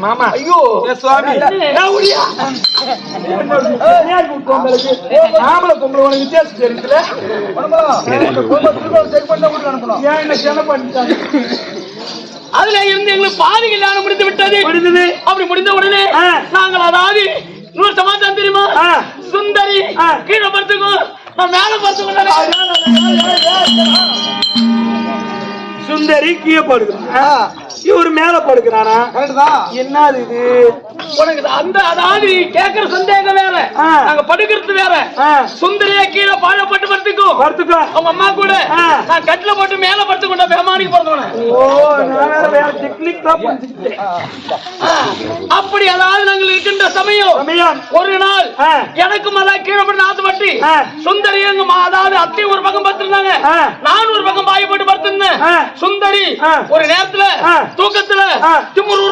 மாமா ஐயோ சுவாமி ஆம்பளை பொம்பளை உனக்கு வித்தியாசம் தெரியல. ஏன் என்ன சென்ன பண்ணிட்டாங்க? அதுல இருந்து எங்களுக்கு பாதி கல்யாணம் முடிந்து விட்டது. முடிந்தது. அப்படி முடிந்த உடனே நாங்கள் அதாவது இன்னொரு சமாச்சாரம் தெரியுமா? சுந்தரி கீழே படுத்துக்கோ, நான் மேல படுத்துக்கோ. சுந்தரி கீழே படுக்கிறான், இவரு மேல படுக்கிறானா? என்னது இது உனக்கு? அந்த அதாவது கேட்கிற சந்தேகம் வேற, நாங்க படுக்கிறது வேற. சுந்தரியா கீழே பாழப்பட்டு படுத்துக்கோ, படுத்துக்கோ. அவங்க அம்மா கூட நான் கட்டில போட்டு மேல படுத்துக்கொண்ட பேமானிக்கு பிறந்தவன. ஓ, நான் வேற டெக்னிக் தான் பண்ணிட்டேன். அப்படி அதாவது நாங்கள் இருக்கின்ற சமயம் ஒரு நாள் எனக்கு மலை கீழே போட்டு நாத்து பட்டி சுந்தரி எங்க அதாவது அத்தை ஒரு பக்கம் படுத்திருந்தாங்க, நான் ஒரு பக்கம் பாய போட்டு படுத்திருந்தேன். சுந்தரி ஒரு நேரத்துல தூக்கத்துல திமுரு